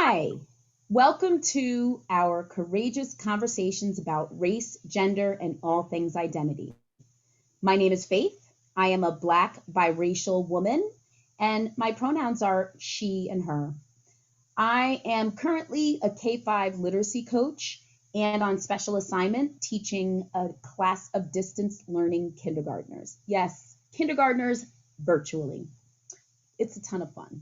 Hi, welcome to our courageous conversations about race, gender, and all things identity. My name is Faith. I am a Black biracial woman, and my pronouns are she and her. I am currently a K-5 literacy coach and on special assignment teaching a class of distance learning kindergartners. Yes, kindergartners virtually. It's a ton of fun.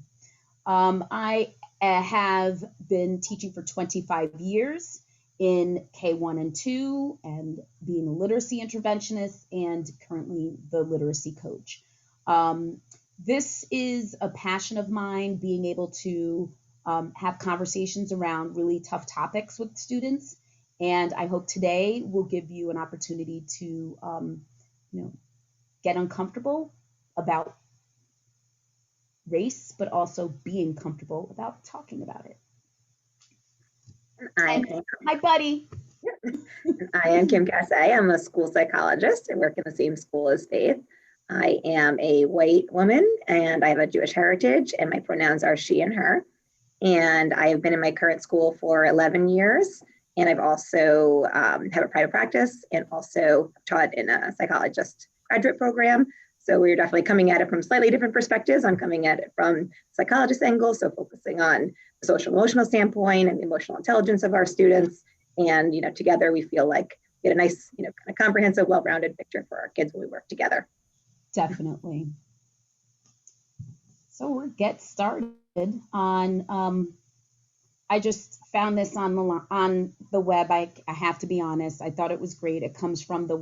I have been teaching for 25 years in K1 and 2 and being a literacy interventionist and currently the literacy coach. This is a passion of mine, being able to have conversations around really tough topics with students. And I hope today will give you an opportunity to get uncomfortable about race, but also being comfortable about talking about it. My buddy. I am Kim Kassay. I'm a school psychologist. I work in the same school as Faith. I am a white woman and I have a Jewish heritage, and my pronouns are she and her. And I have been in my current school for 11 years. And I've also have a private practice and also taught in a psychologist graduate program. So we're definitely coming at it from slightly different perspectives. I'm coming at it from psychologist angle, so focusing on the social emotional standpoint and the emotional intelligence of our students. And together we feel like we get a nice, kind of comprehensive, well-rounded picture for our kids when we work together. Definitely. So we'll get started on. I just found this on the web. I have to be honest. I thought it was great. It comes from the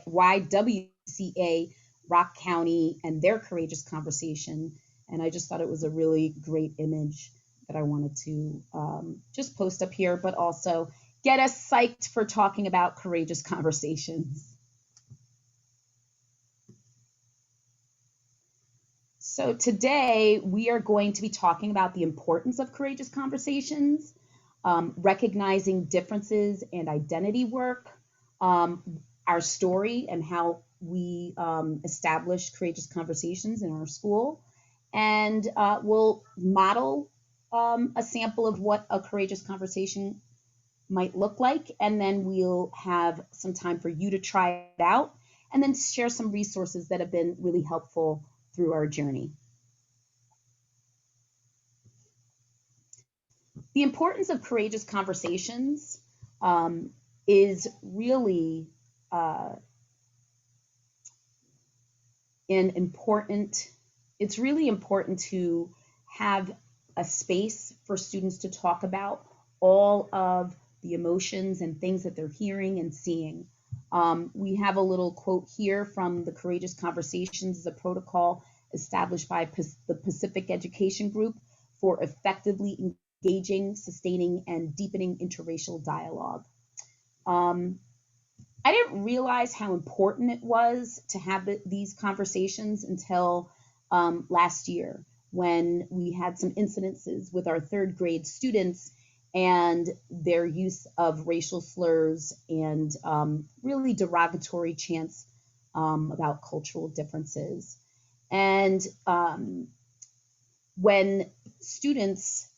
YWCA Rock County and their courageous conversation. And I just thought it was a really great image that I wanted to just post up here, but also get us psyched for talking about courageous conversations. So today we are going to be talking about the importance of courageous conversations, recognizing differences and identity work, our story and how we establish courageous conversations in our school, and we'll model a sample of what a courageous conversation might look like, and then we'll have some time for you to try it out, and then share some resources that have been really helpful through our journey. The importance of courageous conversations is really it's really important to have a space for students to talk about all of the emotions and things that they're hearing and seeing. We have a little quote here from the Courageous Conversations, is a protocol established by the Pacific Education Group for effectively engaging, sustaining, and deepening interracial dialogue. I didn't realize how important it was to have these conversations until last year, when we had some incidences with our third grade students and their use of racial slurs and really derogatory chants about cultural differences. And when students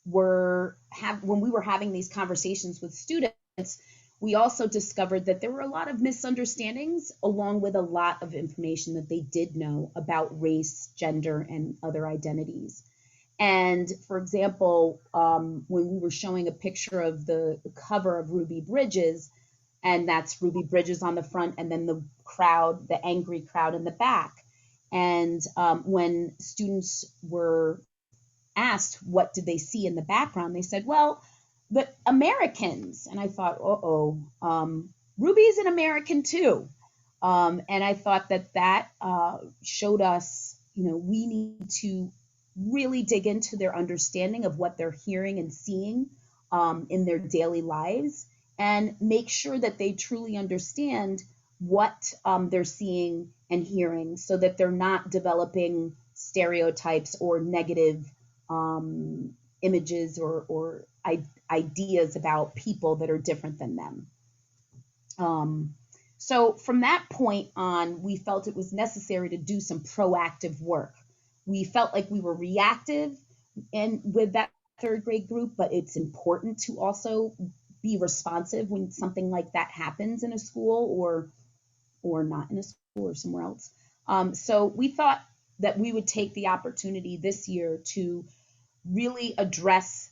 when we were having these conversations with students, we also discovered that there were a lot of misunderstandings, along with a lot of information that they did know about race, gender, and other identities. And for example, when we were showing a picture of the cover of Ruby Bridges, and that's Ruby Bridges on the front, and then the crowd, the angry crowd in the back. And when students were asked what did they see in the background, they said, well, the Americans. And I thought, Ruby's an American too. And I thought that showed us, we need to really dig into their understanding of what they're hearing and seeing in their daily lives, and make sure that they truly understand what they're seeing and hearing, so that they're not developing stereotypes or negative images or ideas about people that are different than them. So from that point on, we felt it was necessary to do some proactive work. We felt like we were reactive and with that third grade group, but it's important to also be responsive when something like that happens in a school or not in a school or somewhere else. So we thought that we would take the opportunity this year to really address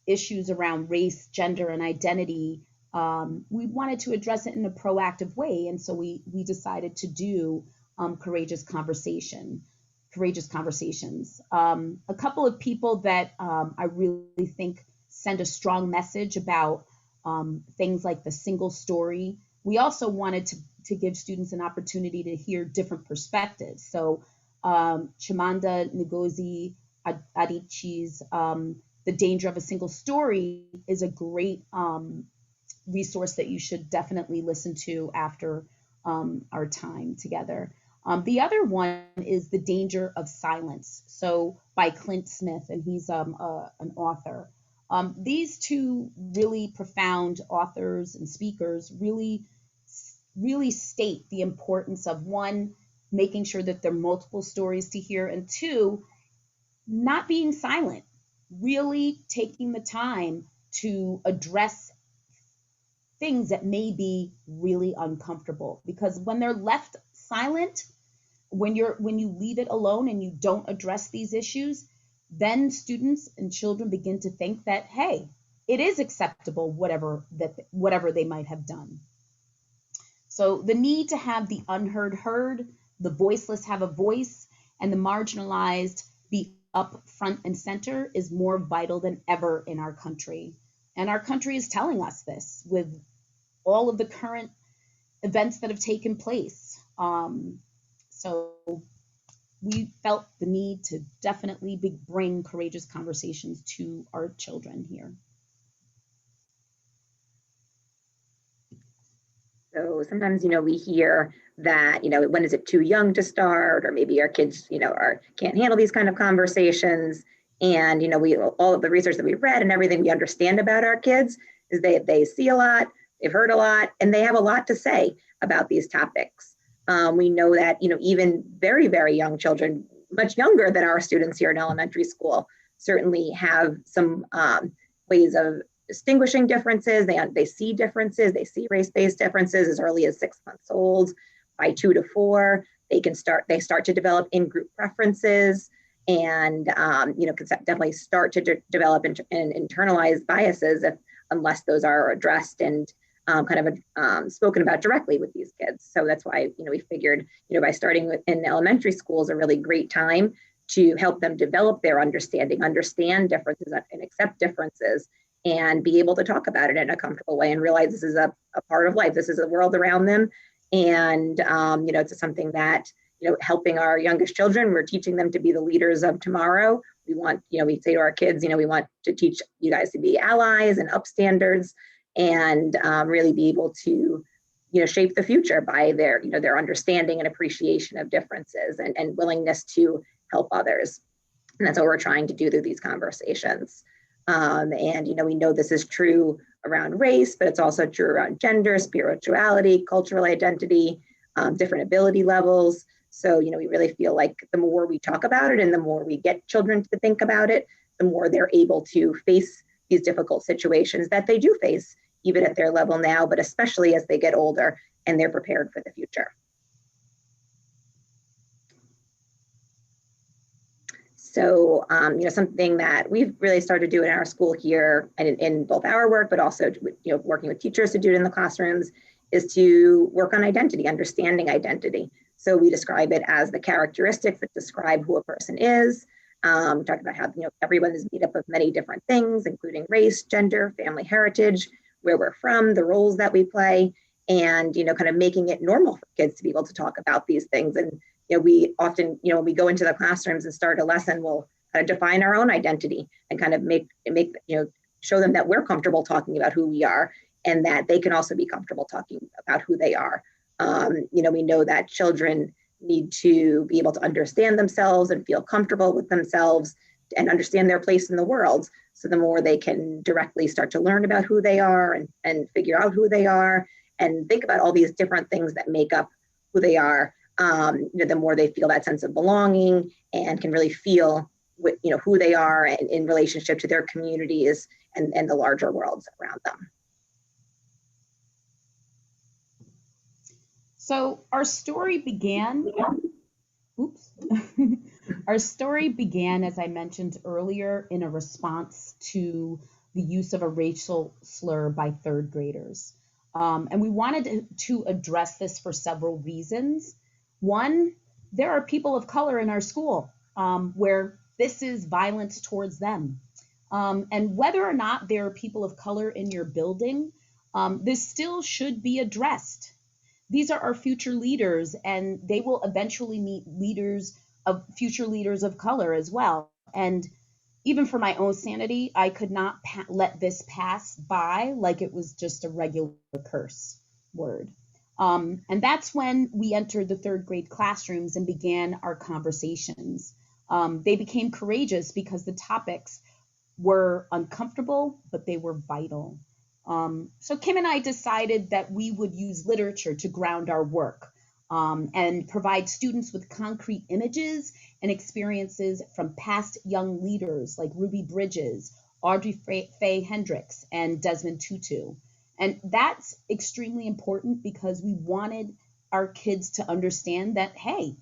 issues around race, gender, and identity. We wanted to address it in a proactive way, and so we decided to do courageous conversations. A couple of people that I really think send a strong message about things like the single story. We also wanted to give students an opportunity to hear different perspectives. So Chimamanda Ngozi Adichie's The Danger of a Single Story is a great resource that you should definitely listen to after our time together. The other one is The Danger of Silence, so by Clint Smith, and he's an author. These two really profound authors and speakers really state the importance of, one, making sure that there are multiple stories to hear, and two, not being silent, really taking the time to address things that may be really uncomfortable. Because when they're left silent, when you leave it alone and you don't address these issues, then students and children begin to think that, hey, it is acceptable, whatever they might have done. So the need to have the unheard heard, the voiceless have a voice, and the marginalized be up front and center is more vital than ever in our country. And our country is telling us this with all of the current events that have taken place. So we felt the need to definitely bring courageous conversations to our children here. So sometimes, we hear that, when is it too young to start, or maybe our kids, can't handle these kind of conversations. And, we all of the research that we read and everything we understand about our kids is they see a lot, they've heard a lot, and they have a lot to say about these topics. We know that, even very, very young children, much younger than our students here in elementary school, certainly have some ways of distinguishing differences. They see differences. They see race-based differences as early as 6 months old. By 2 to 4, they start to develop in-group preferences, and can definitely start to develop and internalize biases unless those are addressed and spoken about directly with these kids. So that's why we figured by starting in elementary school is a really great time to help them develop their understand differences and accept differences, and be able to talk about it in a comfortable way and realize this is a part of life. This is a world around them. And, it's something that, helping our youngest children, we're teaching them to be the leaders of tomorrow. We want, we say to our kids, we want to teach you guys to be allies and upstanders, and really be able to, shape the future by their understanding and appreciation of differences and willingness to help others. And that's what we're trying to do through these conversations. And we know this is true around race, but it's also true around gender, spirituality, cultural identity, different ability levels. So, we really feel like the more we talk about it and the more we get children to think about it, the more they're able to face these difficult situations that they do face, even at their level now, but especially as they get older and they're prepared for the future. So, something that we've really started to do in our school here and in both our work, but also, working with teachers to do it in the classrooms, is to work on identity, understanding identity. So we describe it as the characteristics that describe who a person is. We talk about how, everyone is made up of many different things, including race, gender, family heritage, where we're from, the roles that we play, and, making it normal for kids to be able to talk about these things. And we often, when we go into the classrooms and start a lesson, we'll kind of define our own identity and kind of show them that we're comfortable talking about who we are, and that they can also be comfortable talking about who they are. We know that children need to be able to understand themselves and feel comfortable with themselves and understand their place in the world. So the more they can directly start to learn about who they are and figure out who they are and think about all these different things that make up who they are, the more they feel that sense of belonging and can really feel, who they are and in relationship to their communities and the larger worlds around them. So our story began, our story began, as I mentioned earlier, in a response to the use of a racial slur by third graders. And we wanted to address this for several reasons. One, there are people of color in our school where this is violence towards them. And whether or not there are people of color in your building, this still should be addressed. These are our future leaders, and they will eventually meet future leaders of color as well. And even for my own sanity, I could not let this pass by like it was just a regular curse word. And that's when we entered the third grade classrooms and began our conversations. They became courageous because the topics were uncomfortable, but they were vital. So Kim and I decided that we would use literature to ground our work and provide students with concrete images and experiences from past young leaders like Ruby Bridges, Audrey Faye Hendricks, and Desmond Tutu. And that's extremely important because we wanted our kids to understand that, hey,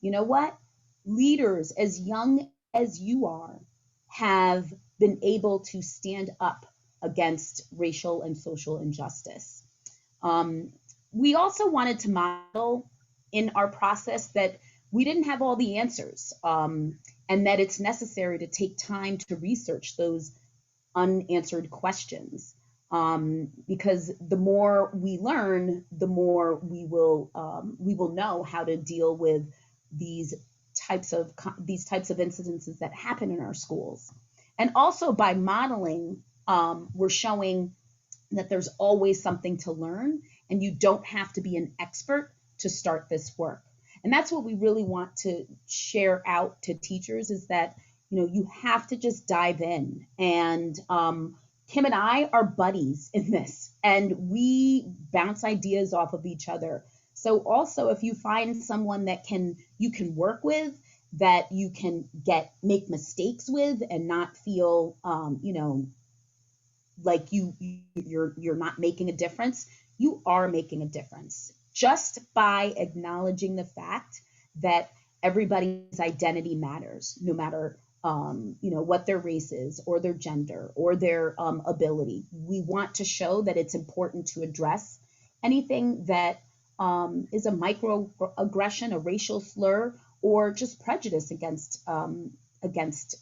you know what? Leaders as young as you are have been able to stand up against racial and social injustice. We also wanted to model in our process that we didn't have all the answers, and that it's necessary to take time to research those unanswered questions. Because the more we learn, the more we will know how to deal with these types of incidences that happen in our schools. And also by modeling, we're showing that there's always something to learn, and you don't have to be an expert to start this work. And that's what we really want to share out to teachers, is that, you have to just dive in. And Kim and I are buddies in this, and we bounce ideas off of each other. So also, if you find someone that you can work with, that you can make mistakes with and not feel, like you're not making a difference, you are making a difference just by acknowledging the fact that everybody's identity matters, no matter what their race is or their gender or their ability. We want to show that it's important to address anything that is a microaggression, a racial slur, or just prejudice against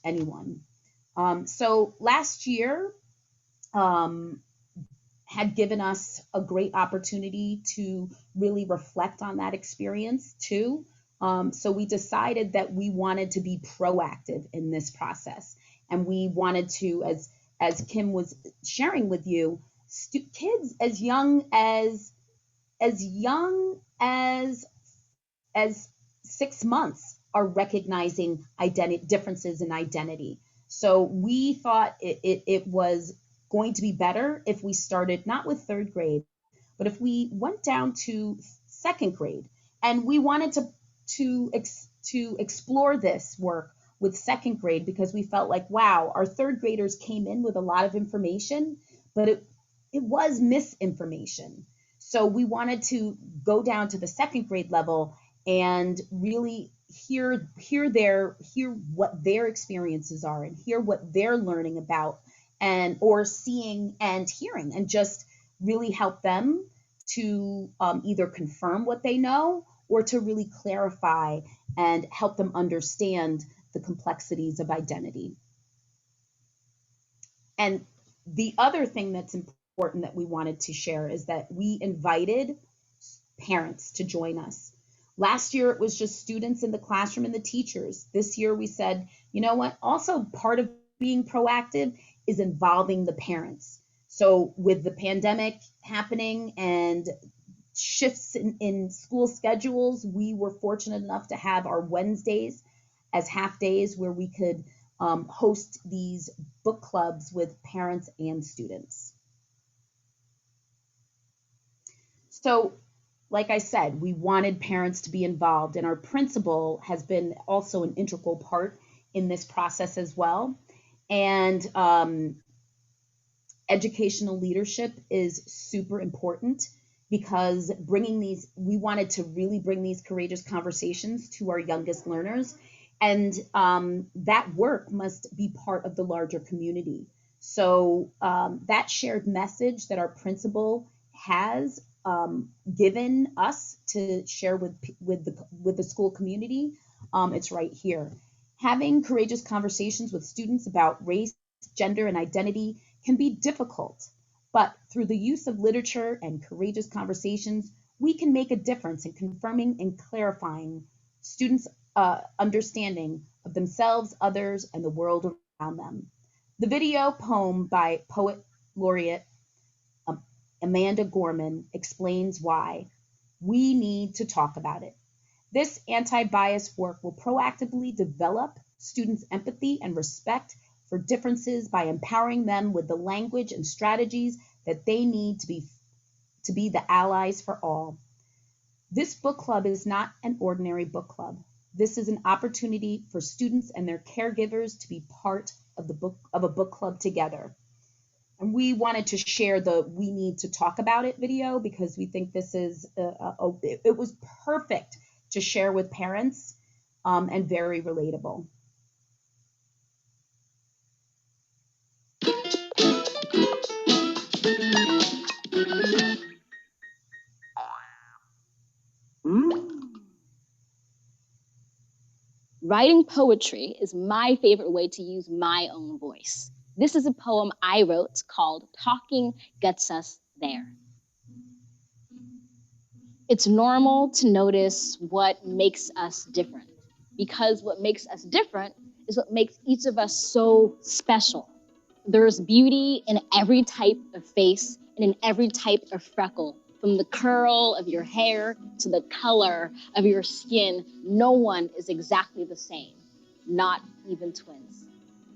anyone. So last year had given us a great opportunity to really reflect on that experience too. So we decided that we wanted to be proactive in this process, and we wanted to, as Kim was sharing with you, kids as young as 6 months are recognizing differences in identity. So we thought it was going to be better if we started not with third grade, but if we went down to second grade, and we wanted to explore this work with second grade, because we felt like, wow, our third graders came in with a lot of information, but it was misinformation. So we wanted to go down to the second grade level and really hear what their experiences are, and hear what they're learning about, or seeing and hearing, and just really help them to either confirm what they know or to really clarify and help them understand the complexities of identity. And the other thing that's important that we wanted to share is that we invited parents to join us. Last year, it was just students in the classroom and the teachers. This year, we said, you know what? Also, part of being proactive is involving the parents. So with the pandemic happening and shifts in school schedules, we were fortunate enough to have our Wednesdays as half days where we could host these book clubs with parents and students. So, like I said, we wanted parents to be involved, and our principal has been also an integral part in this process as well. And educational leadership is super important because we wanted to really bring these courageous conversations to our youngest learners. And that work must be part of the larger community. So that shared message that our principal has given us to share with the school community, it's right here. Having courageous conversations with students about race, gender, and identity can be difficult, but through the use of literature and courageous conversations, we can make a difference in confirming and clarifying students' understanding of themselves, others, and the world around them. The video poem by poet laureate Amanda Gorman explains why we need to talk about it. This anti-bias work will proactively develop students' empathy and respect for differences by empowering them with the language and strategies that they need to be the allies for all. This book club is not an ordinary book club. This is an opportunity for students and their caregivers to be part of a book club together. And we wanted to share the "We Need to Talk About It" video because we think this is it was perfect to share with parents and very relatable. Writing poetry is my favorite way to use my own voice. This is a poem I wrote called "Talking Gets Us There." It's normal to notice what makes us different, because what makes us different is what makes each of us so special. There's beauty in every type of face and in every type of freckle, from the curl of your hair to the color of your skin. No one is exactly the same, not even twins.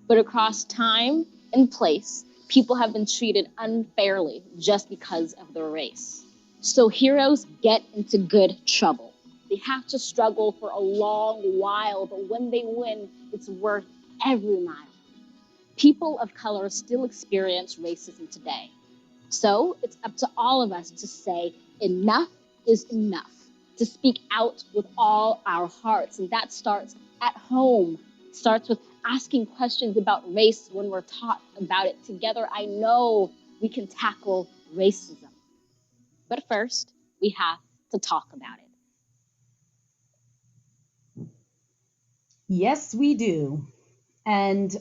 But across time and place, people have been treated unfairly just because of their race. So heroes get into good trouble. They have to struggle for a long while, but when they win, it's worth every mile. People of color still experience racism today. So it's up to all of us to say enough is enough, to speak out with all our hearts. And that starts at home. It starts with asking questions about race when we're taught about it. Together, I know we can tackle racism. But first, we have to talk about it. Yes, we do. And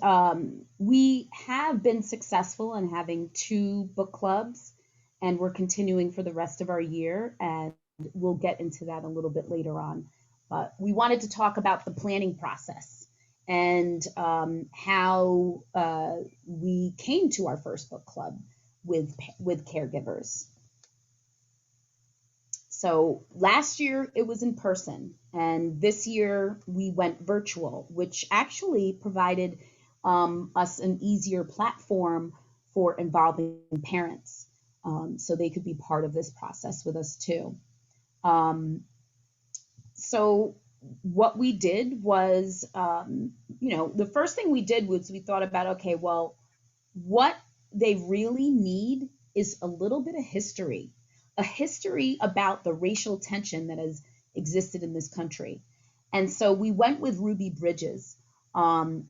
we have been successful in having 2 book clubs, and we're continuing for the rest of our year, and we'll get into that a little bit later on. But we wanted to talk about the planning process and how we came to our first book club with caregivers. So last year it was in person, and this year we went virtual, which actually provided us an easier platform for involving parents, so they could be part of this process with us too. So what we did was, the first thing we did was we thought about, okay, well, what they really need is a little bit of history. A history about the racial tension that has existed in this country. And so we went with Ruby Bridges and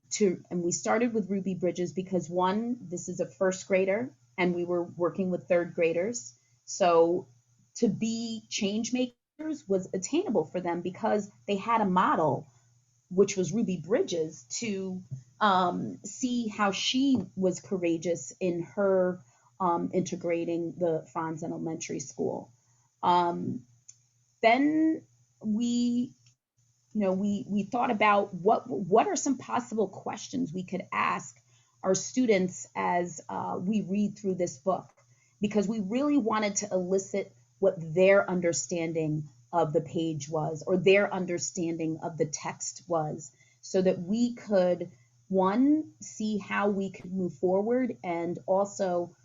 we started with Ruby Bridges because, one, this is a first grader and we were working with third graders. So to be change makers was attainable for them because they had a model, which was Ruby Bridges, to see how she was courageous in her integrating the Franz Elementary School. Then we thought about what are some possible questions we could ask our students as we read through this book, because we really wanted to elicit what their understanding of the page was, or their understanding of the text was, so that we could, one, see how we could move forward, and also,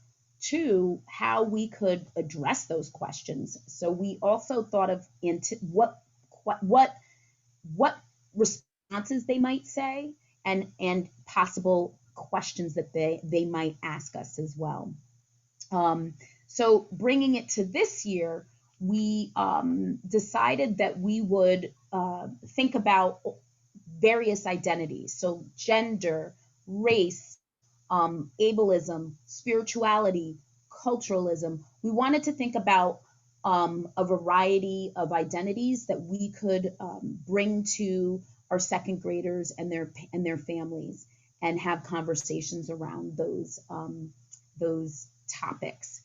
two, how we could address those questions. So we also thought of what responses they might say, and possible questions that they might ask us as well. So bringing it to this year, we decided that we would think about various identities. So gender, race, ableism, spirituality, culturalism. We wanted to think about a variety of identities that we could bring to our second graders and their families, and have conversations around those topics.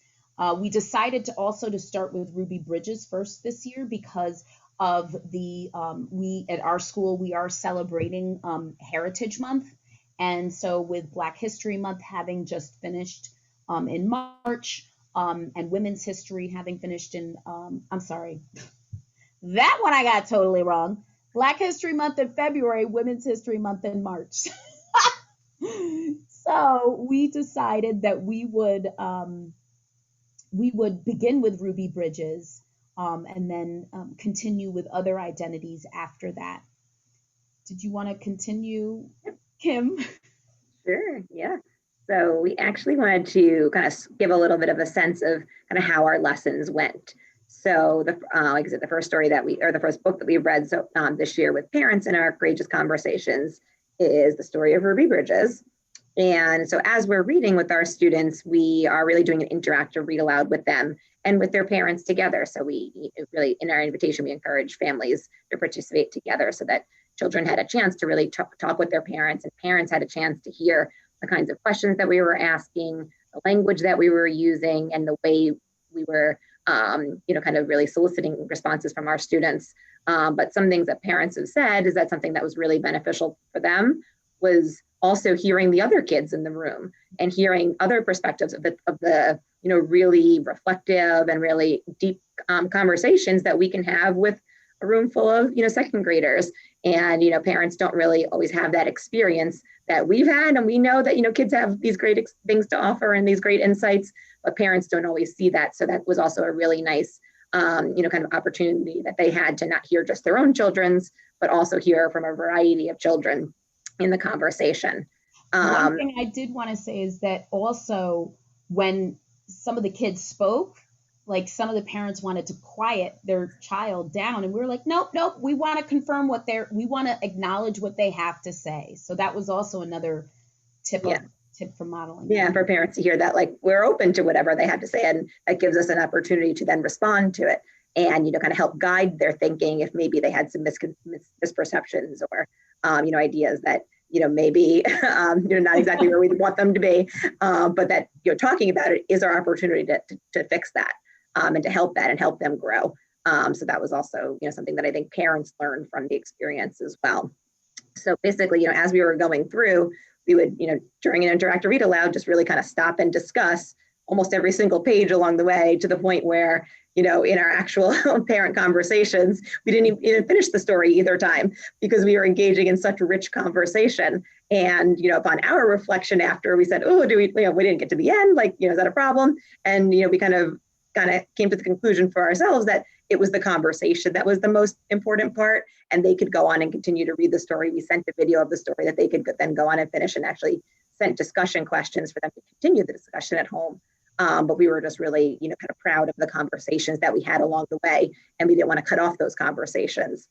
We decided to also to start with Ruby Bridges first this year because of the we at our school we are celebrating Heritage Month, and so with Black History Month having just finished in March, and Women's History having finished in I'm sorry, that one I got totally wrong. Black History Month in February, Women's History Month in March. So we decided that we would begin with Ruby Bridges, and then continue with other identities after that. Did you want to continue, Kim? Sure, yeah. So we actually wanted to kind of give a little bit of a sense of kind of how our lessons went. So like I said, the first book that we read this year with parents in our Courageous Conversations is the story of Ruby Bridges. And so as we're reading with our students, we are really doing an interactive read aloud with them and with their parents together. So we really, in our invitation, we encourage families to participate together so that children had a chance to really talk with their parents, and parents had a chance to hear the kinds of questions that we were asking, the language that we were using, and the way we were, kind of really soliciting responses from our students. But some things that parents have said is that something that was really beneficial for them was also hearing the other kids in the room and hearing other perspectives of the really reflective and really deep conversations that we can have with a room full of second graders. And parents don't really always have that experience that we've had, and we know that kids have these great things to offer and these great insights, but parents don't always see that. So that was also a really nice kind of opportunity that they had to not hear just their own children's, but also hear from a variety of children in the conversation. One thing I did want to say is that also when some of the kids spoke, like some of the parents wanted to quiet their child down, and we were like, nope, we want to confirm we want to acknowledge what they have to say. So that was also another tip for modeling. Yeah, for parents to hear that, like, we're open to whatever they have to say, and that gives us an opportunity to then respond to it and kind of help guide their thinking if maybe they had some misperceptions or ideas that maybe not exactly where we want them to be, but that talking about it is our opportunity to fix that, and to help that and help them grow. So that was also something that I think parents learned from the experience as well. So basically, as we were going through, we would during an interactive read aloud just really kind of stop and discuss almost every single page along the way, to the point where in our actual parent conversations, we didn't even finish the story either time because we were engaging in such rich conversation. And, upon our reflection after, we said, oh, we didn't get to the end, like, is that a problem? And, we kind of came to the conclusion for ourselves that it was the conversation that was the most important part, and they could go on and continue to read the story. We sent a video of the story that they could then go on and finish, and actually sent discussion questions for them to continue the discussion at home. But we were just really, kind of proud of the conversations that we had along the way. And we didn't want to cut off those conversations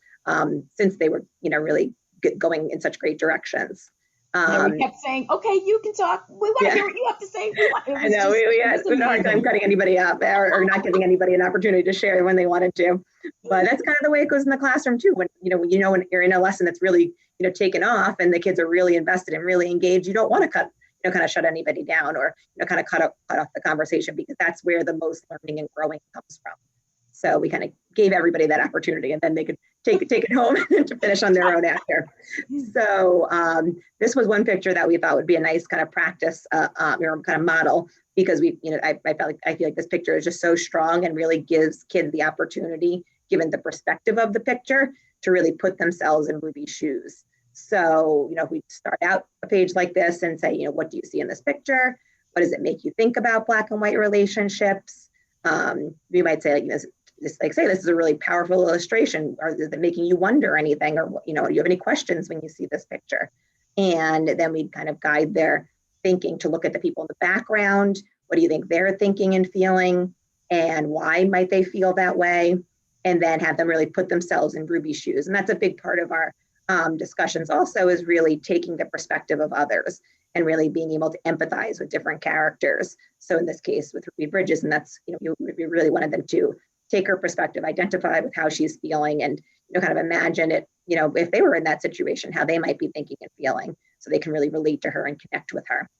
since they were, really going in such great directions. We kept saying, okay, you can talk. We want to hear what you have to say. I know, we had a hard time cutting anybody up or not giving anybody an opportunity to share when they wanted to. But that's kind of the way it goes in the classroom too. When you're in a lesson that's really, taken off and the kids are really invested and really engaged, you don't want to kind of shut anybody down or kind of cut off the conversation, because that's where the most learning and growing comes from. So we kind of gave everybody that opportunity, and then they could take it home to finish on their own after. So this was one picture that we thought would be a nice kind of practice, kind of model, because I feel like this picture is just so strong and really gives kids the opportunity, given the perspective of the picture, to really put themselves in Ruby's shoes. So, if we start out a page like this and say, what do you see in this picture? What does it make you think about Black and white relationships? We might say, this is a really powerful illustration. Or is it making you wonder anything? Or, do you have any questions when you see this picture? And then we'd kind of guide their thinking to look at the people in the background. What do you think they're thinking and feeling? And why might they feel that way? And then have them really put themselves in Ruby's shoes. And that's a big part of our discussions also, is really taking the perspective of others and really being able to empathize with different characters. So in this case with Ruby Bridges, and that's, we really wanted them to take her perspective, identify with how she's feeling, and kind of imagine it, if they were in that situation, how they might be thinking and feeling, so they can really relate to her and connect with her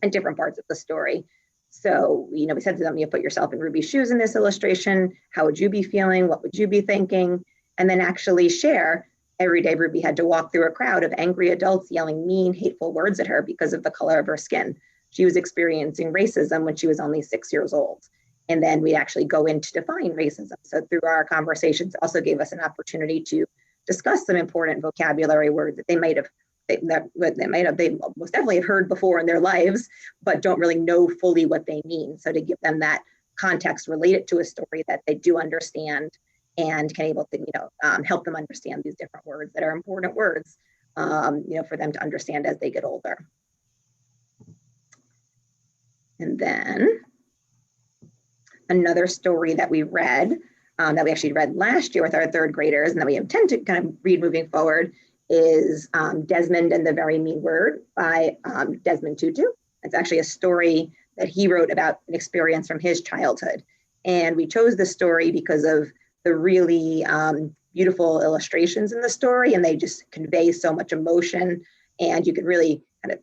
in different parts of the story. So, we said to them, you put yourself in Ruby's shoes in this illustration. How would you be feeling? What would you be thinking? And then actually share. Every day Ruby had to walk through a crowd of angry adults yelling mean, hateful words at her because of the color of her skin. She was experiencing racism when she was only 6 years old. And then we actually go in to define racism. So through our conversations, also gave us an opportunity to discuss some important vocabulary words that they most definitely have heard before in their lives, but don't really know fully what they mean. So to give them that context related to a story that they do understand, and can able to help them understand these different words that are important words, for them to understand as they get older. And then another story that we read, that we actually read last year with our third graders, and that we intend to kind of read moving forward, is Desmond and the Very Mean Word by Desmond Tutu. It's actually a story that he wrote about an experience from his childhood. And we chose this story because of the really beautiful illustrations in the story, and they just convey so much emotion, and you can really kind of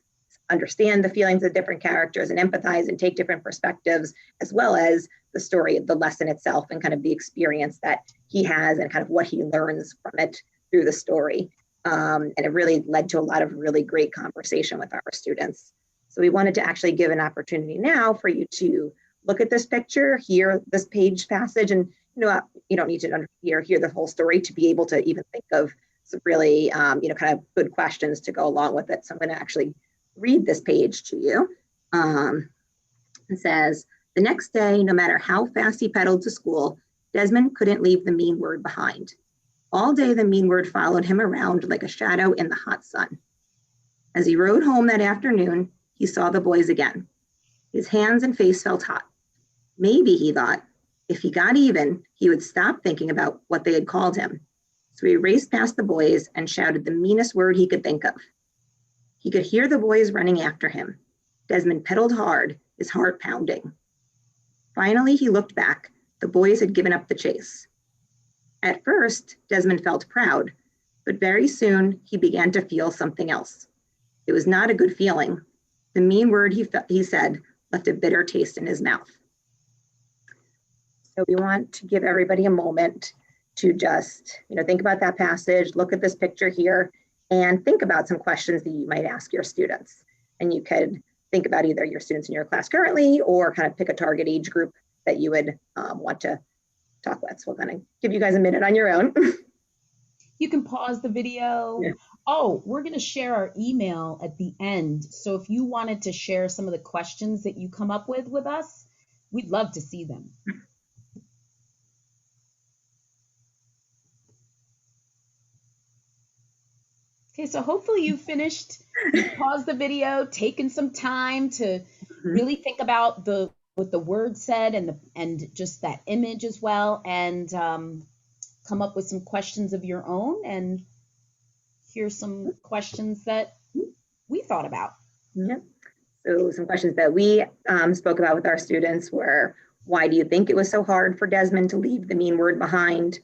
understand the feelings of different characters and empathize and take different perspectives, as well as the story of the lesson itself and kind of the experience that he has and kind of what he learns from it through the story. And it really led to a lot of really great conversation with our students. So we wanted to actually give an opportunity now for you to look at this picture, hear this page passage, and you don't need to hear the whole story to be able to even think of some really kind of good questions to go along with it. So I'm going to actually read this page to you. It says, the next day, no matter how fast he pedaled to school, Desmond couldn't leave the mean word behind. All day, the mean word followed him around like a shadow in the hot sun. As he rode home that afternoon, he saw the boys again. His hands and face felt hot. Maybe, he thought, if he got even, he would stop thinking about what they had called him. So he raced past the boys and shouted the meanest word he could think of. He could hear the boys running after him. Desmond pedaled hard, his heart pounding. Finally, he looked back. The boys had given up the chase. At first, Desmond felt proud, but very soon he began to feel something else. It was not a good feeling. The mean word he said left a bitter taste in his mouth. So we want to give everybody a moment to just, think about that passage, look at this picture here, and think about some questions that you might ask your students. And you could think about either your students in your class currently, or kind of pick a target age group that you would want to talk with. So we'll kind of give you guys a minute on your own. You can pause the video. Yeah. Oh, we're going to share our email at the end. So if you wanted to share some of the questions that you come up with us, we'd love to see them. Okay, so hopefully you finished, you paused the video, taken some time to really think about what the word said and just that image as well, and come up with some questions of your own, and here's some questions that we thought about. Yep. So some questions that we spoke about with our students were, why do you think it was so hard for Desmond to leave the mean word behind?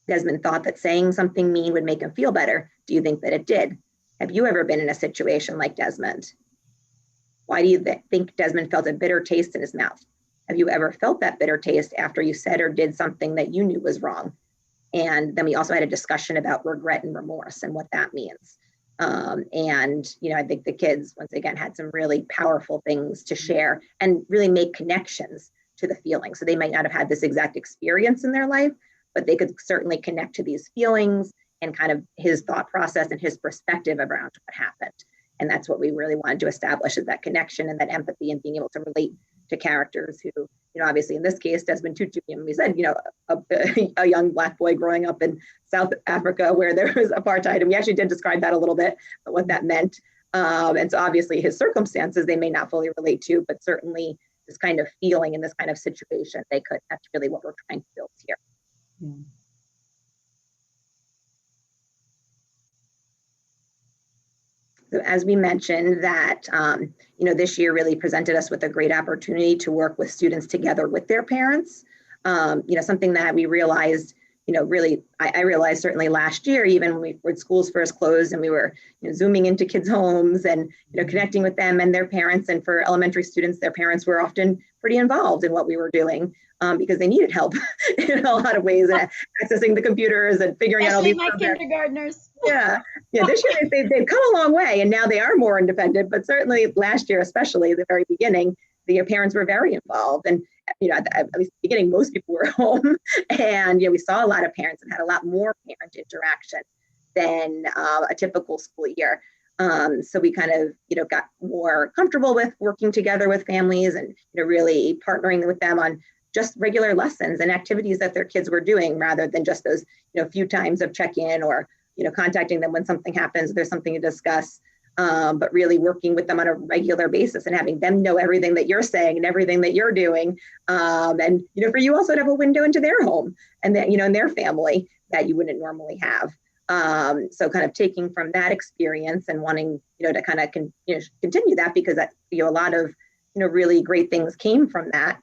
Desmond thought that saying something mean would make him feel better. Do you think that it did? Have you ever been in a situation like Desmond? Why do you think Desmond felt a bitter taste in his mouth? Have you ever felt that bitter taste after you said or did something that you knew was wrong? And then we also had a discussion about regret and remorse and what that means. And I think the kids, once again, had some really powerful things to share and really make connections to the feelings. So they might not have had this exact experience in their life, but they could certainly connect to these feelings and kind of his thought process and his perspective around what happened. And that's what we really wanted to establish, is that connection and that empathy and being able to relate to characters who obviously in this case, Desmond Tutu, we said, a young Black boy growing up in South Africa where there was apartheid. And we actually did describe that a little bit, what that meant. And so obviously his circumstances, they may not fully relate to, but certainly this kind of feeling in this kind of situation, they could. That's really what we're trying to build here. Yeah. So as we mentioned that, this year really presented us with a great opportunity to work with students together with their parents. Something that we realized, really, I realized certainly last year, even when schools first closed and we were Zooming into kids' homes and, connecting with them and their parents. And for elementary students, their parents were often pretty involved in what we were doing because they needed help in a lot of ways, accessing the computers and figuring out all these my kindergartners. Yeah. This year they've come a long way and now they are more independent, but certainly last year, especially the very beginning, your parents were very involved. And, at least the beginning, most people were home and, we saw a lot of parents and had a lot more parent interaction than a typical school year. So we kind of, got more comfortable with working together with families and, really partnering with them on just regular lessons and activities that their kids were doing rather than just those, few times of check-in or, contacting them when something happens, there's something to discuss, but really working with them on a regular basis and having them know everything that you're saying and everything that you're doing. And, for you also to have a window into their home and that, in their family that you wouldn't normally have. So kind of taking from that experience and wanting, to kind of continue that because that, a lot of, really great things came from that.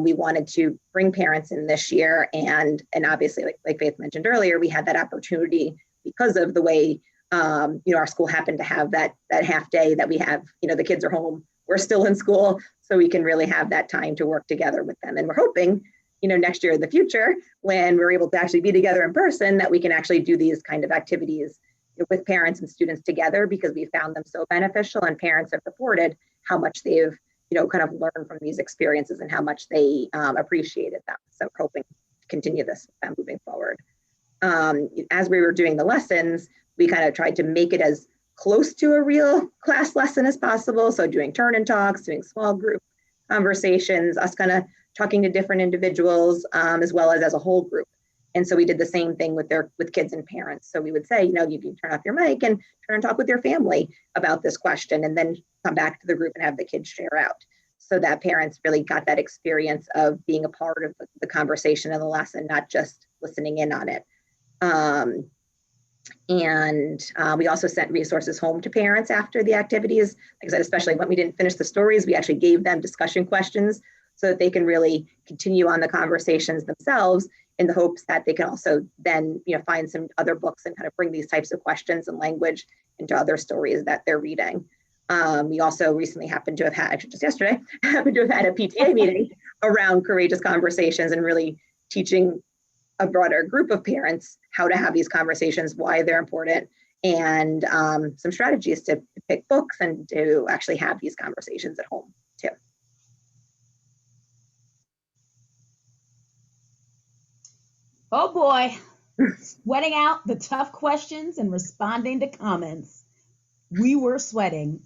We wanted to bring parents in this year and obviously like Faith mentioned earlier, we had that opportunity because of the way, our school happened to have that half day that we have, the kids are home, we're still in school, so we can really have that time to work together with them. And we're hoping, next year in the future, when we're able to actually be together in person, that we can actually do these kind of activities with parents and students together because we found them so beneficial and parents have reported how much they've, kind of learned from these experiences and how much they appreciated them. So we're hoping to continue this moving forward. As we were doing the lessons, we kind of tried to make it as close to a real class lesson as possible. So doing turn and talks, doing small group conversations, us kind of talking to different individuals, as well as a whole group. And so we did the same thing with kids and parents. So we would say, you can turn off your mic and turn and talk with your family about this question, and then come back to the group and have the kids share out. So that parents really got that experience of being a part of the conversation and the lesson, not just listening in on it. And we also sent resources home to parents after the activities. Like I said, especially when we didn't finish the stories, we actually gave them discussion questions so that they can really continue on the conversations themselves in the hopes that they can also then, find some other books and kind of bring these types of questions and language into other stories that they're reading. We also recently happened to have had, actually just yesterday, happened to have had a PTA meeting around courageous conversations and really teaching a broader group of parents how to have these conversations, why they're important, and some strategies to pick books and to actually have these conversations at home too. Oh boy, sweating out the tough questions and responding to comments. We were sweating.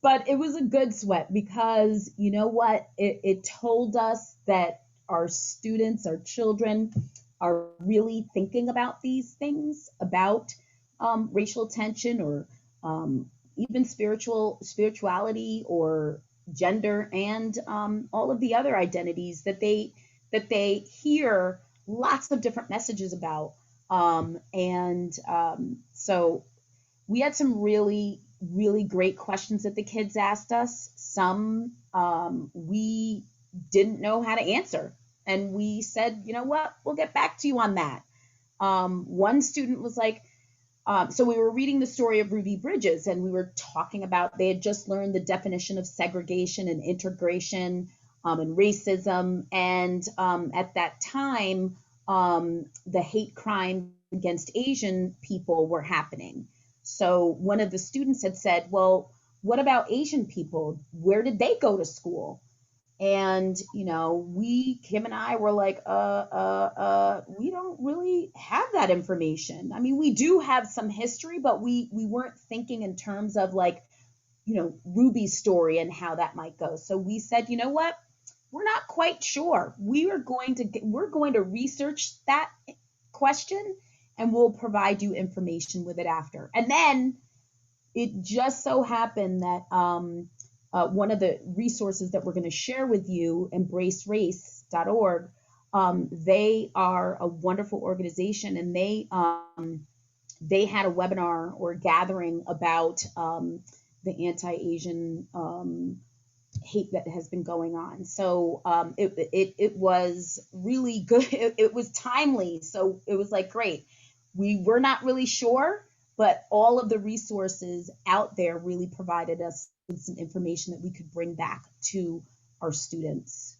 But it was a good sweat because you know what? It told us that our students, our children are really thinking about these things, about racial tension or even spirituality or gender and all of the other identities that they hear lots of different messages about. So we had some really, really great questions that the kids asked us. Some we didn't know how to answer. And we said, you know what, we'll get back to you on that. One student was like, so we were reading the story of Ruby Bridges and we were talking about, they had just learned the definition of segregation and integration and racism. And at that time, the hate crime against Asian people were happening. So one of the students had said, well, what about Asian people? Where did they go to school? And, Kim and I were like, we don't really have that information. I mean, we do have some history, but we weren't thinking in terms of like, Ruby's story and how that might go. So we said, you know what? We're not quite sure. We're going to research that question, and we'll provide you information with it after. And then it just so happened that one of the resources that we're going to share with you, embracerace.org, they are a wonderful organization, and they had a webinar or gathering about the anti-Asian hate that has been going on. So it was really good. It was timely. So it was like, great. We were not really sure, but all of the resources out there really provided us with some information that we could bring back to our students.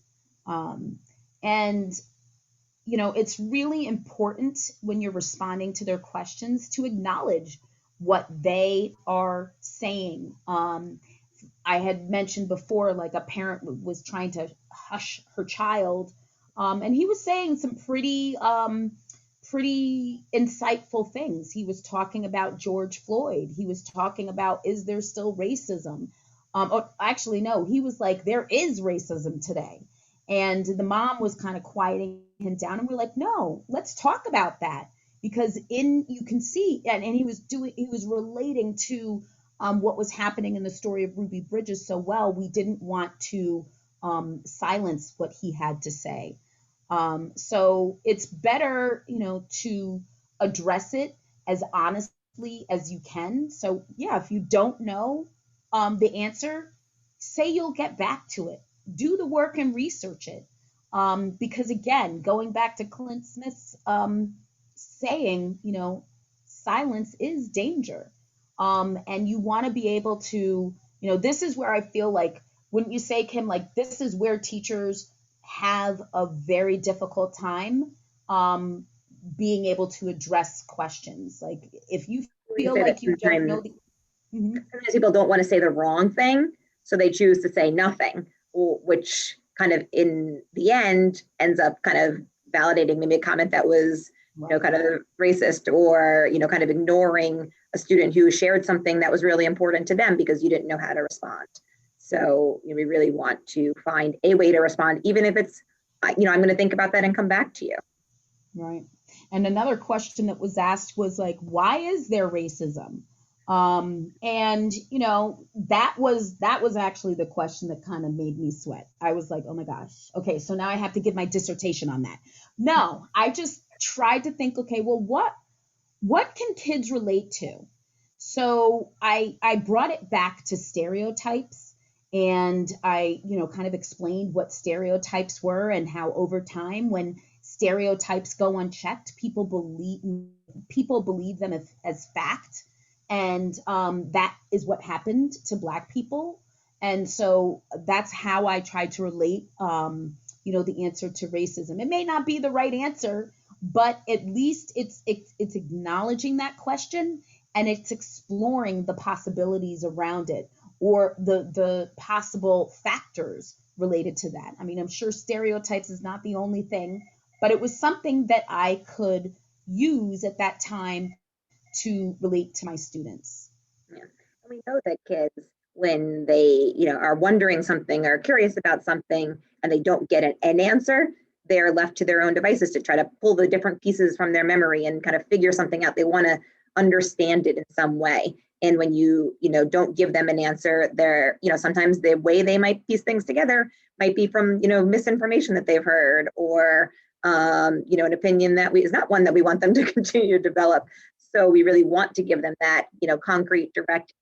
And it's really important when you're responding to their questions to acknowledge what they are saying. I had mentioned before, like a parent was trying to hush her child, and he was saying some pretty insightful things. He was talking about George Floyd. He was talking about, is there still racism? Actually, no, he was like, there is racism today. And the mom was kind of quieting him down, and we're like, no, let's talk about that, because you can see, and he was relating to what was happening in the story of Ruby Bridges so well. We didn't want to silence what he had to say. So it's better, to address it as honestly as you can. So yeah, if you don't know the answer, say you'll get back to it. Do the work and research it. Because again, going back to Clint Smith's saying, silence is danger. And you want to be able to, this is where I feel like, wouldn't you say, Kim, like this is where teachers have a very difficult time being able to address questions. Like if you feel like you don't know the... Sometimes people don't want to say the wrong thing, so they choose to say nothing, which kind of in the end ends up kind of validating maybe a comment that was kind of racist, or kind of ignoring a student who shared something that was really important to them because you didn't know how to respond. So we really want to find a way to respond, even if it's, I'm going to think about that and come back to you. Right. And another question that was asked was like, why is there racism? And that was actually the question that kind of made me sweat. I was like, oh my gosh, okay, so now I have to give my dissertation on that. No, I just tried to think, okay, well, what can kids relate to? So I brought it back to stereotypes, and I, kind of explained what stereotypes were and how over time, when stereotypes go unchecked, people believe them as fact. And that is what happened to Black people. And so that's how I tried to relate, the answer to racism. It may not be the right answer, but at least it's acknowledging that question, and it's exploring the possibilities around it, or the possible factors related to that. I mean, I'm sure stereotypes is not the only thing, but it was something that I could use at that time to relate to my students. Yeah. We know that kids, when they, are wondering something or curious about something and they don't get an answer, they're left to their own devices to try to pull the different pieces from their memory and kind of figure something out. They want to understand it in some way. And when you don't give them an answer, they're, sometimes the way they might piece things together might be from, misinformation that they've heard, or, an opinion that is not one that we want them to continue to develop. So we really want to give them that, concrete, direct,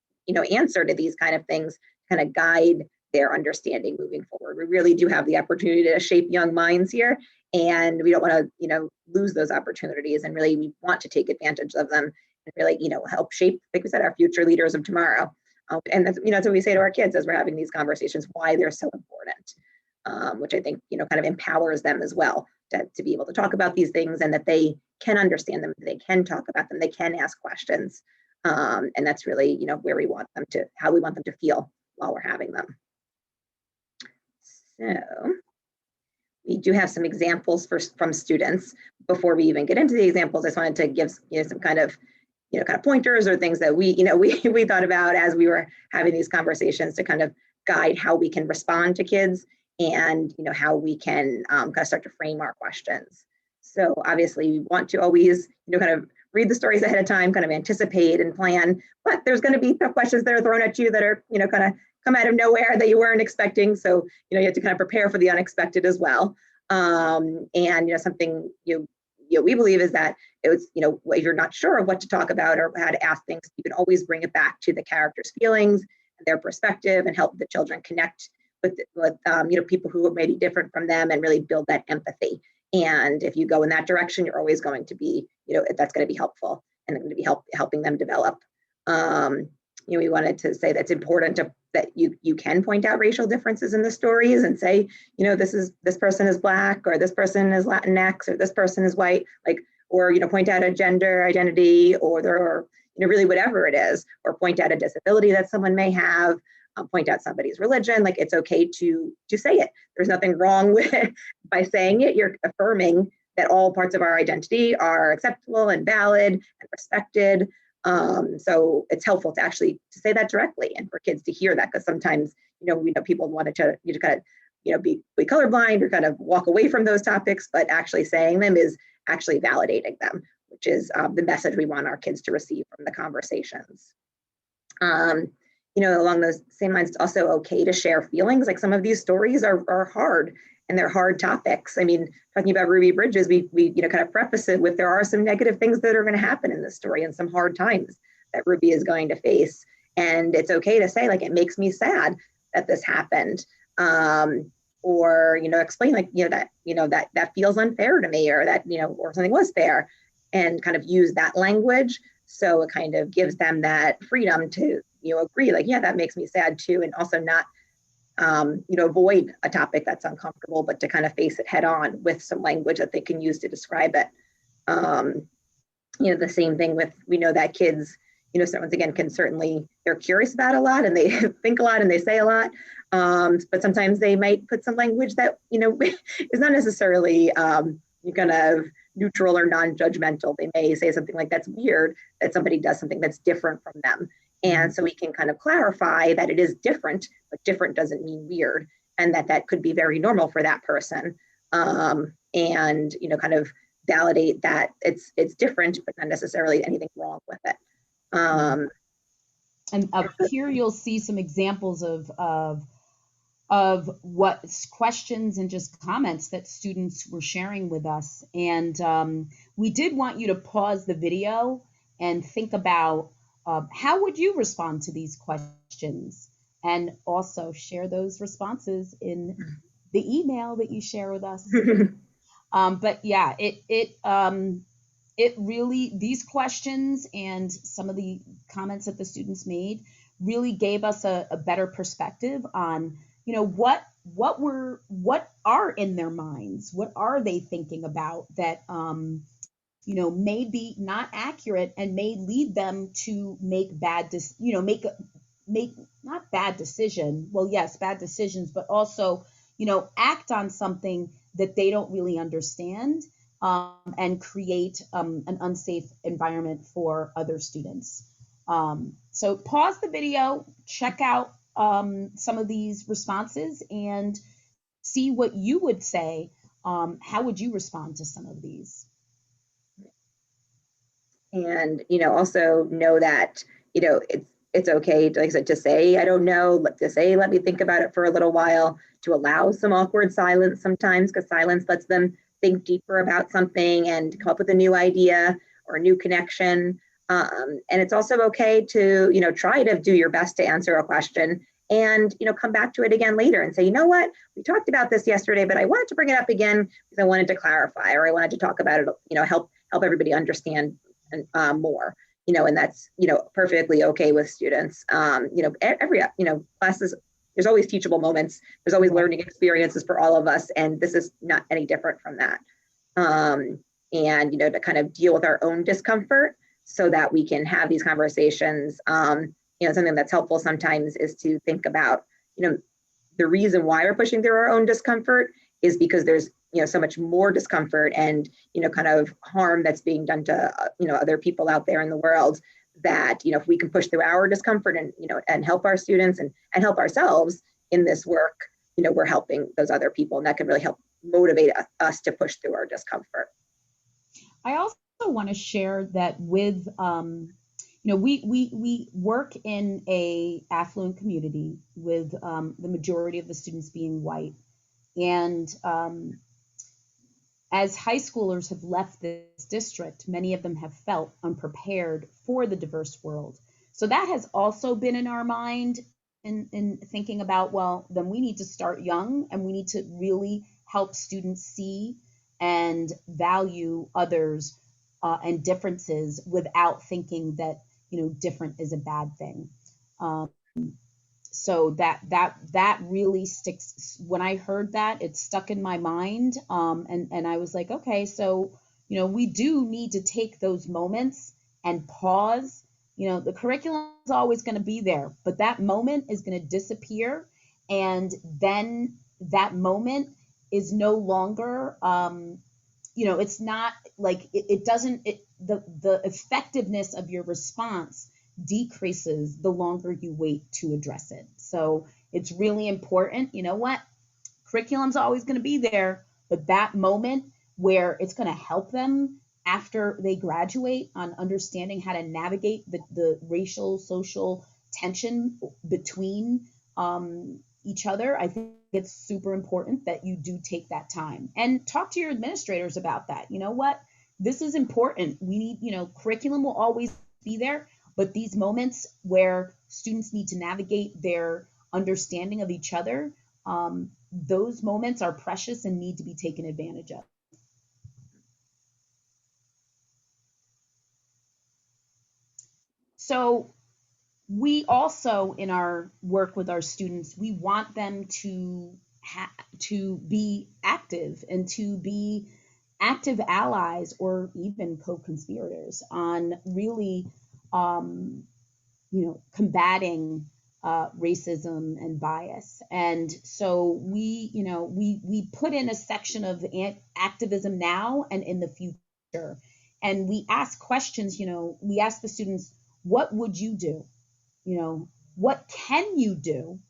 answer to these kind of things, kind of guide their understanding moving forward. We really do have the opportunity to shape young minds here, and we don't want to, lose those opportunities, and really we want to take advantage of them and really, help shape, like we said, our future leaders of tomorrow. And that's, that's what we say to our kids as we're having these conversations, why they're so important, which I think, kind of empowers them as well to be able to talk about these things, and that they can understand them, they can talk about them, they can ask questions. And that's really, where we want them to, how we want them to feel while we're having them. So we do have some examples from students. Before we even get into the examples, I just wanted to give some kind of kind of pointers or things that we thought about as we were having these conversations to kind of guide how we can respond to kids and, how we can kind of start to frame our questions. So obviously we want to always, kind of read the stories ahead of time, kind of anticipate and plan, but there's going to be tough questions that are thrown at you that are, kind of come out of nowhere that you weren't expecting. So, you have to kind of prepare for the unexpected as well. And, something we believe is that it was, if you're not sure of what to talk about or how to ask things, you can always bring it back to the character's feelings and their perspective and help the children connect with people who are maybe different from them and really build that empathy. And if you go in that direction, you're always going to be, that's going to be helpful and going to be helping them develop. We wanted to say that's important that you can point out racial differences in the stories and say, this person is Black, or this person is Latinx, or this person is white, or point out a gender identity, or really whatever it is, or point out a disability that someone may have, point out somebody's religion. It's okay to say it. There's nothing wrong with by saying it. You're affirming that all parts of our identity are acceptable and valid and respected. So it's helpful to actually to say that directly and for kids to hear that, because sometimes, we know people wanted to kind of, be colorblind or kind of walk away from those topics, but actually saying them is actually validating them, which is the message we want our kids to receive from the conversations. Along those same lines, it's also okay to share feelings. Some of these stories are hard and they're hard topics. I mean, talking about Ruby Bridges, we kind of preface it with there are some negative things that are going to happen in this story and some hard times that Ruby is going to face. And it's okay to say, it makes me sad that this happened. Or, explain that feels unfair to me, or that, or something was fair, and kind of use that language. So it kind of gives them that freedom to, agree, yeah, that makes me sad too. And also not, avoid a topic that's uncomfortable, but to kind of face it head on with some language that they can use to describe it. The same thing with, we know that kids, once again, they're curious about a lot and they think a lot and they say a lot. But sometimes they might put some language that, is not necessarily kind of neutral or non-judgmental. They may say something like, that's weird that somebody does something that's different from them. And so we can kind of clarify that it is different, but different doesn't mean weird, and that could be very normal for that person. And, kind of validate that it's different, but not necessarily anything wrong with it. And up here, you'll see some examples of what questions and just comments that students were sharing with us. And we did want you to pause the video and think about how would you respond to these questions, and also share those responses in the email that you share with us. But yeah, it really, these questions and some of the comments that the students made really gave us a better perspective on, what are in their minds, what are they thinking about that, may be not accurate and may lead them to make bad not bad decision. Well, yes, bad decisions, but also, act on something that they don't really understand, and create an unsafe environment for other students. So pause the video, check out some of these responses and see what you would say. How would you respond to some of these? And, also know that, it's okay to, like I said, to say, I don't know, to say, let me think about it for a little while, to allow some awkward silence sometimes, because silence lets them think deeper about something and come up with a new idea or a new connection. And it's also okay to, try to do your best to answer a question and, come back to it again later and say, you know what, we talked about this yesterday, but I wanted to bring it up again because I wanted to clarify, or I wanted to talk about it, help everybody understand more, and that's, perfectly okay with students. Every, classes, there's always teachable moments. There's always learning experiences for all of us. And this is not any different from that. And, to kind of deal with our own discomfort so that we can have these conversations. Something that's helpful sometimes is to think about, the reason why we're pushing through our own discomfort is because there's so much more discomfort and, kind of harm that's being done to, other people out there in the world, that, if we can push through our discomfort and, and help our students and help ourselves in this work, we're helping those other people, and that can really help motivate us to push through our discomfort. I also want to share that with, we work in a affluent community with the majority of the students being white. And as high schoolers have left this district, many of them have felt unprepared for the diverse world. So that has also been in our mind in thinking about, well, then we need to start young, and we need to really help students see and value others and differences without thinking that, different is a bad thing. So that really sticks. When I heard that, it stuck in my mind. And I was like, okay, so, we do need to take those moments and pause. The curriculum is always going to be there, but that moment is going to disappear. And then that moment is no longer, it's not like it doesn't, the effectiveness of your response decreases the longer you wait to address it. So it's really important. You know what? Curriculum's always going to be there, but that moment where it's going to help them after they graduate on understanding how to navigate the racial, social tension between each other, I think it's super important that you do take that time and talk to your administrators about that. You know what? This is important. We need, curriculum will always be there, but these moments where students need to navigate their understanding of each other, those moments are precious and need to be taken advantage of. So we also, in our work with our students, we want them to be active and to be active allies or even co-conspirators on really, combating racism and bias. And so we put in a section of activism now and in the future. And we ask questions, we ask the students, what would you do? What can you do?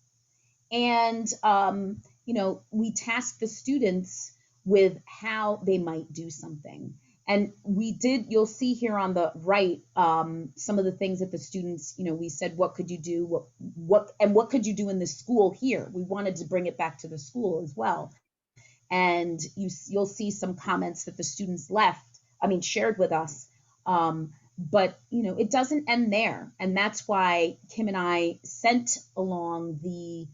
And, we task the students with how they might do something. And you'll see here on the right, some of the things that the students, we said, what could you do? What could you do in the school here? We wanted to bring it back to the school as well. And you'll see some comments that the students shared with us. But, it doesn't end there. And that's why Kim and I sent along the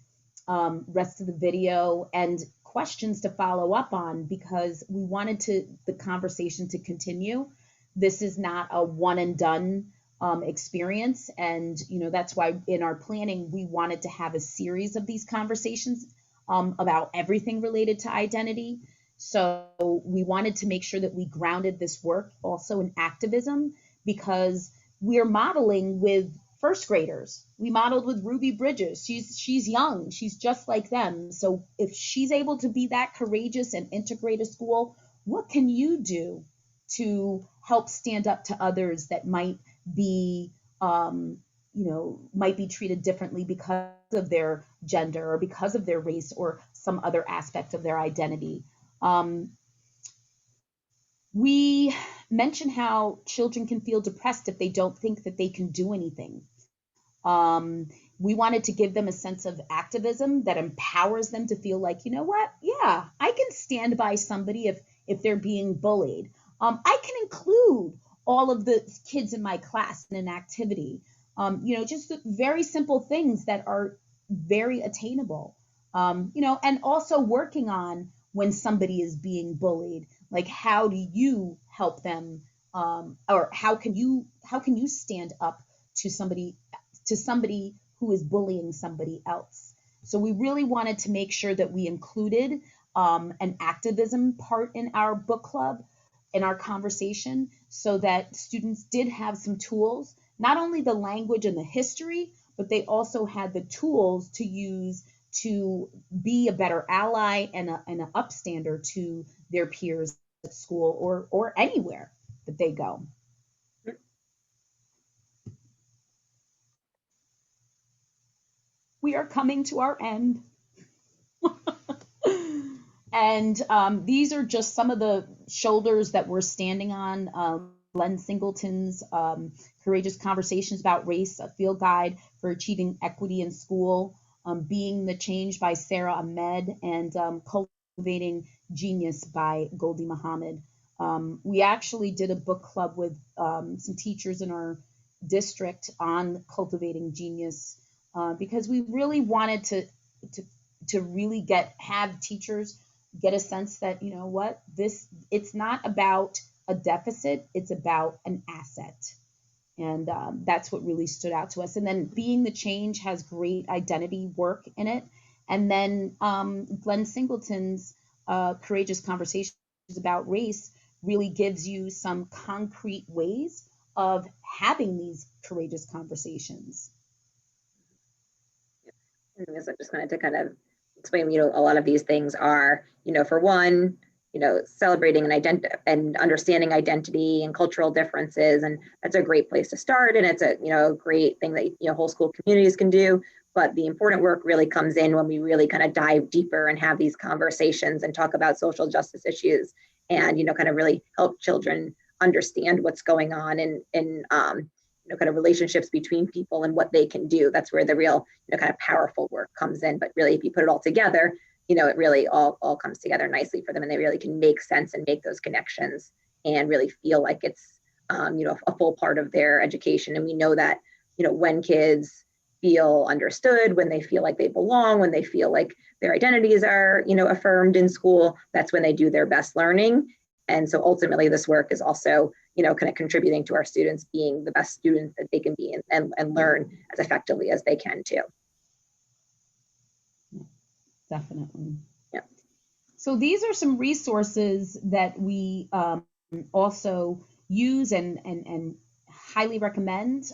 rest of the video and questions to follow up on, because we wanted the conversation to continue. This is not a one and done experience. And, that's why in our planning, we wanted to have a series of these conversations about everything related to identity. So we wanted to make sure that we grounded this work also in activism, because we're modeling with first graders. We modeled with Ruby Bridges. She's young. She's just like them. So if she's able to be that courageous and integrate a school, what can you do to help stand up to others that might be, might be treated differently because of their gender or because of their race or some other aspect of their identity? We mention how children can feel depressed if they don't think that they can do anything. We wanted to give them a sense of activism that empowers them to feel like, you know what? Yeah, I can stand by somebody if they're being bullied. I can include all of the kids in my class in an activity. Just very simple things that are very attainable. And also working on when somebody is being bullied, like how do you help them, or how can you stand up to somebody who is bullying somebody else? So we really wanted to make sure that we included an activism part in our book club, in our conversation, so that students did have some tools, not only the language and the history, but they also had the tools to use to be a better ally and an upstander to their peers at school or anywhere that they go. We are coming to our end. And these are just some of the shoulders that we're standing on. Glenn Singleton's Courageous Conversations About Race, a field guide for achieving equity in school, Being the Change by Sarah Ahmed, and Cultivating Genius by Goldie Muhammad. We actually did a book club with some teachers in our district on cultivating genius because we really wanted to really have teachers get a sense that, you know what, it's not about a deficit, it's about an asset. And that's what really stood out to us. And then Being the Change has great identity work in it. And then Glenn Singleton's Courageous Conversations About Race really gives you some concrete ways of having these courageous conversations. I just wanted to kind of explain, a lot of these things are, for one, celebrating and understanding identity and cultural differences. And that's a great place to start. And it's a, great thing that, whole school communities can do. But the important work really comes in when we really kind of dive deeper and have these conversations and talk about social justice issues and, kind of really help children understand what's going on in kind of relationships between people and what they can do. That's where the real, kind of powerful work comes in. But really, if you put it all together, it really all comes together nicely for them, and they really can make sense and make those connections and really feel like it's, a full part of their education. And we know that, when kids feel understood, when they feel like they belong, when they feel like their identities are, affirmed in school, that's when they do their best learning. And so ultimately this work is also, kind of contributing to our students being the best students that they can be and learn as effectively as they can too. Definitely. Yeah. So these are some resources that we also use and highly recommend.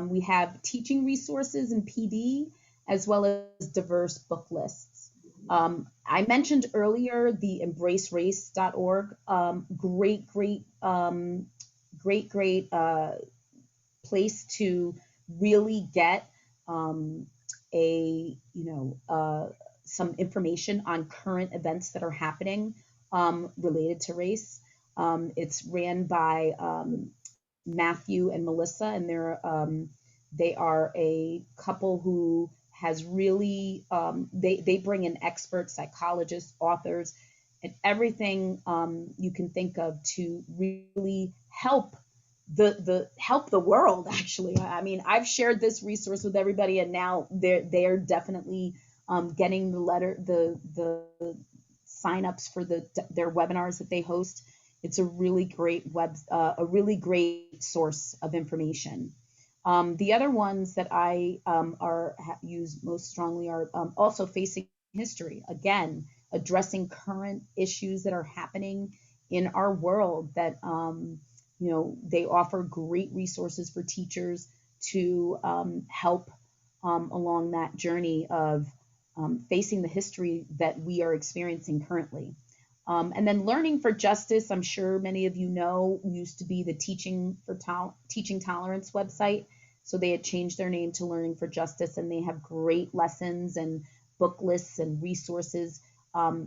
We have teaching resources in PD as well as diverse book lists. I mentioned earlier the embracerace.org, great place to really get some information on current events that are happening related to race. It's ran by Matthew and Melissa, and they are a couple who has really, they bring in experts, psychologists, authors, and everything you can think of to really help the world, actually. I mean, I've shared this resource with everybody, and now they're definitely getting the signups for their webinars that they host. It's a really great source of information. The other ones that I use most strongly are also Facing History. Again, addressing current issues that are happening in our world that, they offer great resources for teachers to help along that journey of facing the history that we are experiencing currently. And then Learning for Justice, I'm sure many of you know, used to be the Teaching Tolerance website. So they had changed their name to Learning for Justice, and they have great lessons and book lists and resources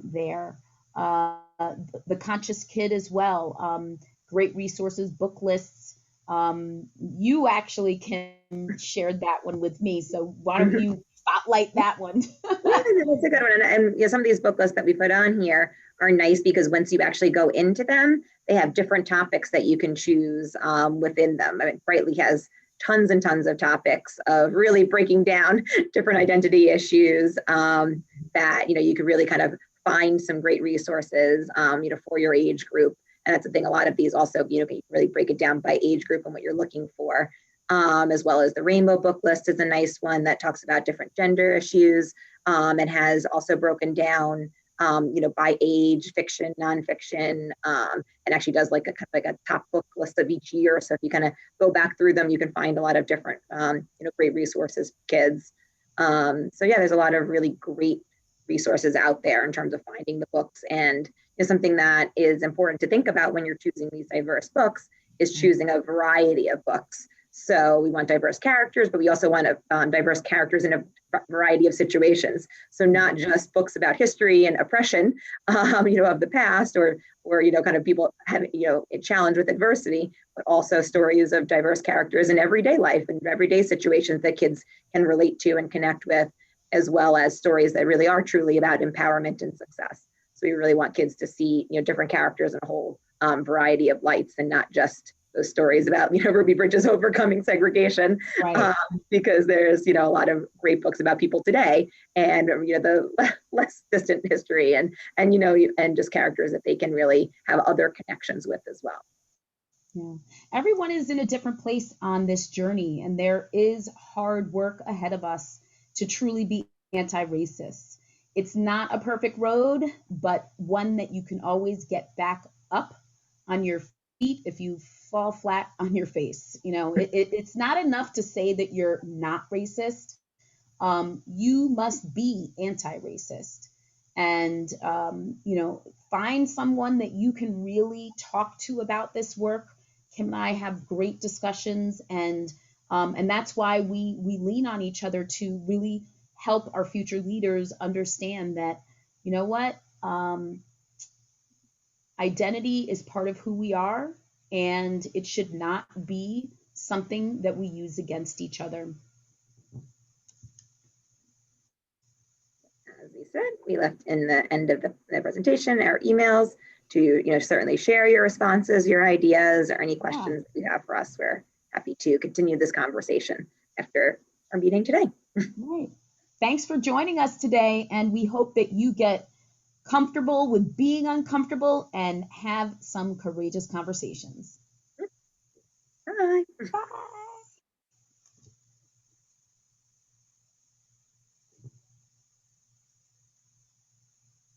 there. The Conscious Kid as well, great resources, book lists. You actually can share that one with me. So why don't you spotlight that one? That's a good one. And some of these book lists that we put on here are nice because once you actually go into them, they have different topics that you can choose within them. I mean, Brightly has tons and tons of topics of really breaking down different identity issues that, you could really kind of find some great resources, for your age group. And that's the thing, a lot of these also, you can really break it down by age group and what you're looking for, as well as the Rainbow Book List is a nice one that talks about different gender issues and has also broken down, by age, fiction, nonfiction, and actually does like a top book list of each year. So if you kind of go back through them, you can find a lot of different, great resources for kids. So yeah, there's a lot of really great resources out there in terms of finding the books. And something that is important to think about when you're choosing these diverse books is choosing a variety of books. So we want diverse characters, but we also want diverse characters in a variety of situations. So not just books about history and oppression, of the past, or kind of people having a challenge with adversity, but also stories of diverse characters in everyday life and everyday situations that kids can relate to and connect with, as well as stories that really are truly about empowerment and success. So we really want kids to see different characters in a whole variety of lights, and not just those stories about Ruby Bridges overcoming segregation, Right. because there's a lot of great books about people today, and the less distant history, and just characters that they can really have other connections with as well. Yeah. Everyone is in a different place on this journey, and there is hard work ahead of us to truly be anti-racist. It's not a perfect road, but one that you can always get back up on your feet if you fall flat on your face. It's not enough to say that you're not racist. You must be anti-racist. And, find someone that you can really talk to about this work. Kim and I have great discussions, and that's why we lean on each other to really help our future leaders understand that, identity is part of who we are, and it should not be something that we use against each other. As we said, we left in the end of the presentation our emails to certainly share your responses, your ideas, or any questions that you have for us. We're happy to continue this conversation after our meeting today. Right. Thanks for joining us today, and we hope that you get comfortable with being uncomfortable and have some courageous conversations. Bye. Bye.